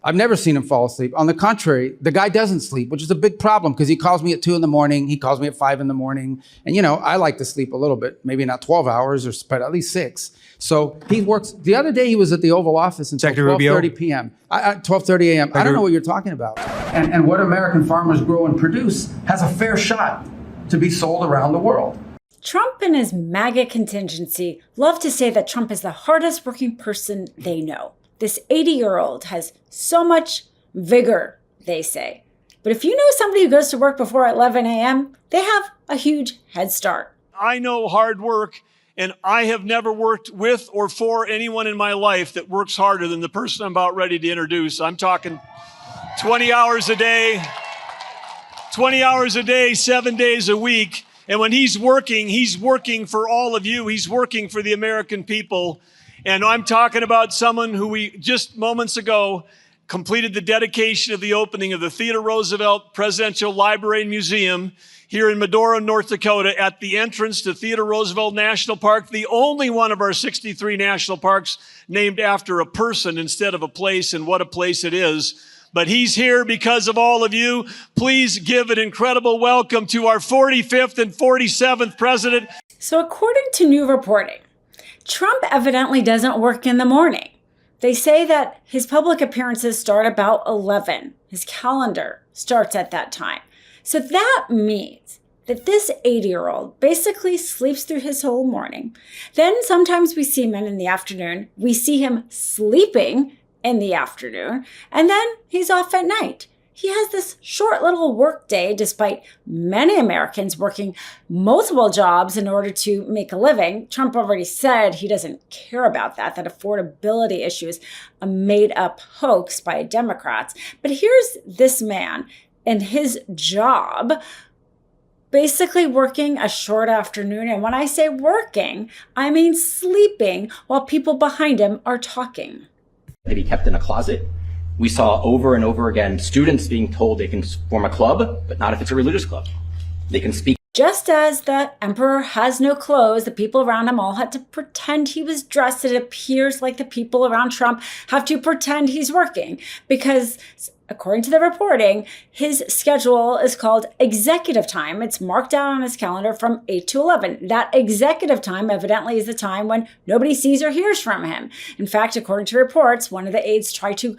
I've never seen him fall asleep. On the contrary, the guy doesn't sleep, which is a big problem because he calls me at 2 a.m. He calls me at 5 a.m. And, you know, I like to sleep a little bit, maybe not 12 hours, but at least 6. So he works. The other day he was at the Oval Office until 12:30 p.m. 12:30 a.m. I don't know what you're talking about. And what American farmers grow and produce has a fair shot to be sold around the world. Trump and his MAGA contingency love to say that Trump is the hardest working person they know. This 80-year-old has so much vigor, they say. But if you know somebody who goes to work before 11 a.m., they have a huge head start. I know hard work, and I have never worked with or for anyone in my life that works harder than the person I'm about ready to introduce. I'm talking 20 hours a day, 7 days a week. And when he's working for all of you. He's working for the American people. And I'm talking about someone who we just moments ago completed the dedication of the opening of the Theodore Roosevelt Presidential Library and Museum here in Medora, North Dakota, at the entrance to Theodore Roosevelt National Park, the only one of our 63 national parks named after a person instead of a place, and what a place it is. But he's here because of all of you. Please give an incredible welcome to our 45th and 47th president. So according to new reporting, Trump evidently doesn't work in the morning. They say that his public appearances start about 11. His calendar starts at that time. So that means that this 80-year-old basically sleeps through his whole morning. Then sometimes we see him in the afternoon. We see him sleeping in the afternoon, and then he's off at night. He has this short little work day, despite many Americans working multiple jobs in order to make a living. Trump already said he doesn't care about that affordability issue is a made-up hoax by Democrats. But here's this man in his job, basically working a short afternoon. And when I say working, I mean sleeping while people behind him are talking. To be kept in a closet. We saw over and over again students being told they can form a club, but not if it's a religious club. They can speak. Just as the emperor has no clothes, the people around him all had to pretend he was dressed. It appears like the people around Trump have to pretend he's working because, according to the reporting, his schedule is called executive time. It's marked out on his calendar from 8 to 11. That executive time evidently is the time when nobody sees or hears from him. In fact, according to reports, one of the aides tried to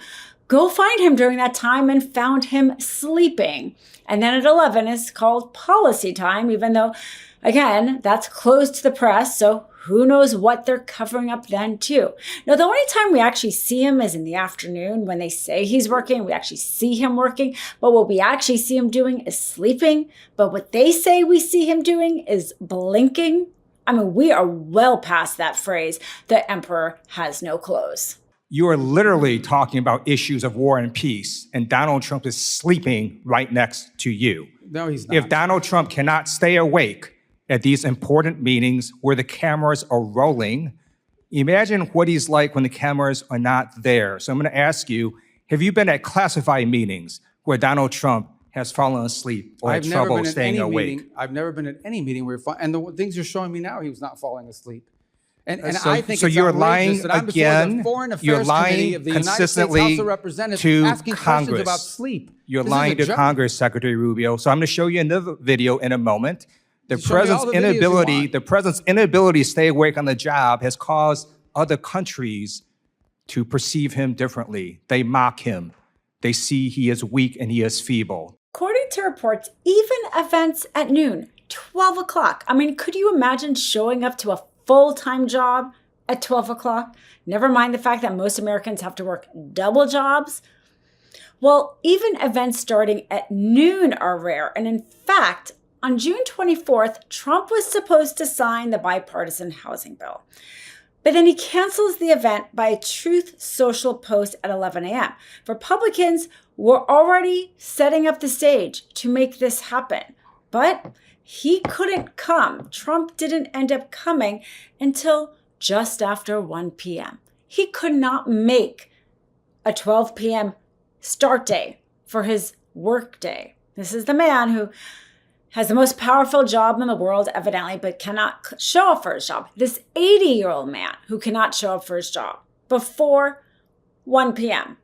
go find him during that time and found him sleeping. And then at 11 is called policy time, even though, again, that's closed to the press. So who knows what they're covering up then too. Now, the only time we actually see him is in the afternoon when they say he's working. We actually see him working, but what we actually see him doing is sleeping. But what they say we see him doing is blinking. I mean, we are well past that phrase, the emperor has no clothes. You are literally talking about issues of war and peace, and Donald Trump is sleeping right next to you. No, he's not. If Donald Trump cannot stay awake at these important meetings where the cameras are rolling, imagine what he's like when the cameras are not there. So I'm going to ask you, have you been at classified meetings where Donald Trump has fallen asleep or had trouble staying awake? I've never been at any meeting where and the things you're showing me now, he was not falling asleep. And so, I think so it's you're lying that I'm again. The Foreign Affairs you're lying Committee of the consistently United States House of Representatives to asking Congress questions about sleep. You're This lying is a to joke. Congress, Secretary Rubio. So I'm going to show you another video in a moment. The Show me all the videos you want. president's inability to stay awake on the job has caused other countries to perceive him differently. They mock him. They see he is weak and he is feeble. According to reports, even events at noon, 12 o'clock. I mean, could you imagine showing up to a full-time job at 12 o'clock? Never mind the fact that most Americans have to work double jobs. Well, even events starting at noon are rare. And in fact, on June 24th, Trump was supposed to sign the bipartisan housing bill. But then he cancels the event by a Truth Social post at 11 a.m. Republicans were already setting up the stage to make this happen. But he couldn't come. Trump didn't end up coming until just after 1 p.m. He could not make a 12 p.m. start day for his work day. This is the man who has the most powerful job in the world, evidently, but cannot show up for his job. This 80-year-old man who cannot show up for his job before 1 p.m.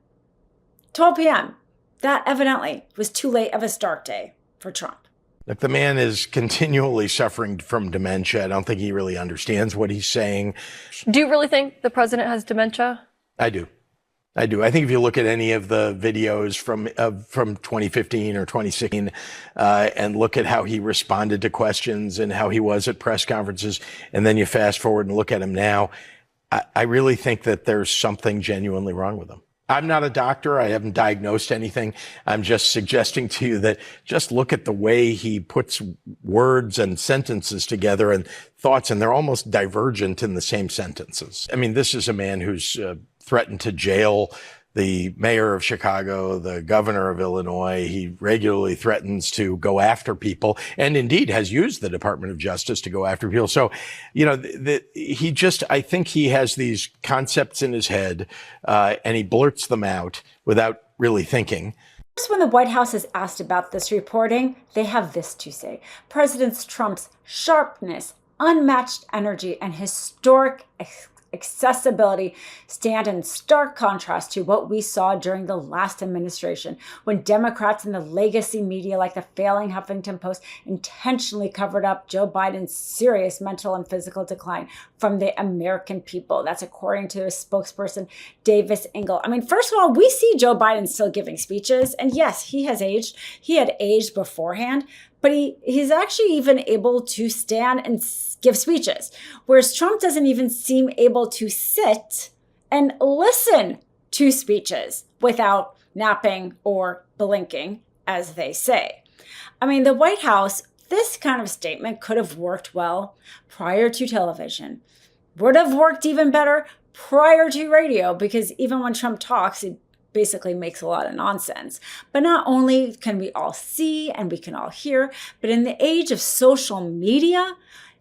12 p.m. That evidently was too late of a start day for Trump. Look, the man is continually suffering from dementia. I don't think he really understands what he's saying. Do you really think the president has dementia? I do. I think if you look at any of the videos from 2015 or 2016 and look at how he responded to questions and how he was at press conferences, and then you fast forward and look at him now, I really think that there's something genuinely wrong with him. I'm not a doctor. I haven't diagnosed anything. I'm just suggesting to you that just look at the way he puts words and sentences together and thoughts, and they're almost divergent in the same sentences. I mean, this is a man who's threatened to jail the mayor of Chicago, the governor of Illinois. He regularly threatens to go after people and indeed has used the Department of Justice to go after people. So, you know, I think he has these concepts in his head and he blurts them out without really thinking. When the White House is asked about this reporting, they have this to say. President Trump's sharpness, unmatched energy, and historic accessibility stand in stark contrast to what we saw during the last administration, when Democrats in the legacy media like the failing Huffington Post intentionally covered up Joe Biden's serious mental and physical decline from the American people. That's according to his spokesperson, Davis Engel. I mean, first of all, we see Joe Biden still giving speeches, and yes, he has aged. He had aged beforehand, but he's actually even able to stand and give speeches, whereas Trump doesn't even seem able to sit and listen to speeches without napping or blinking, as they say. I mean, the White House, this kind of statement could have worked well prior to television, would have worked even better prior to radio, because even when Trump talks, it basically makes a lot of nonsense. But not only can we all see and we can all hear, but in the age of social media,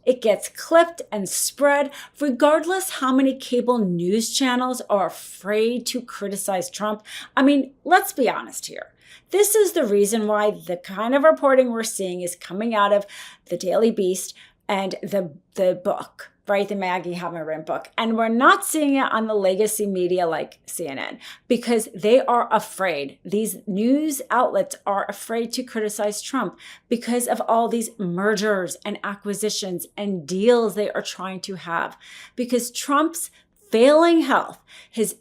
it gets clipped and spread regardless how many cable news channels are afraid to criticize Trump. I mean, let's be honest here. This is the reason why the kind of reporting we're seeing is coming out of the Daily Beast and the book, right? The Maggie Habermas book. And we're not seeing it on the legacy media like CNN, because they are afraid. These news outlets are afraid to criticize Trump because of all these mergers and acquisitions and deals they are trying to have. Because Trump's failing health, his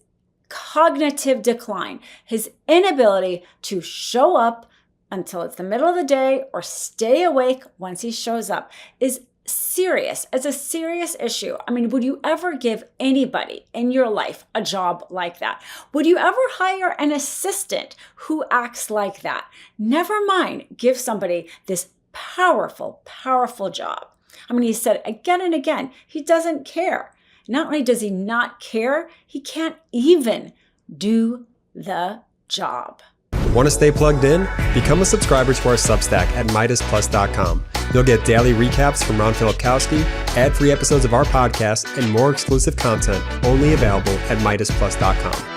cognitive decline, his inability to show up until it's the middle of the day or stay awake once he shows up is serious. It's a serious issue. I mean, would you ever give anybody in your life a job like that? Would you ever hire an assistant who acts like that? Never mind, give somebody this powerful, powerful job. I mean, he said again and again, he doesn't care. Not only does he not care, he can't even do the job. Want to stay plugged in? Become a subscriber to our Substack at MeidasPlus.com. You'll get daily recaps from Ron Filipkowski, ad-free episodes of our podcast, and more exclusive content only available at MeidasPlus.com.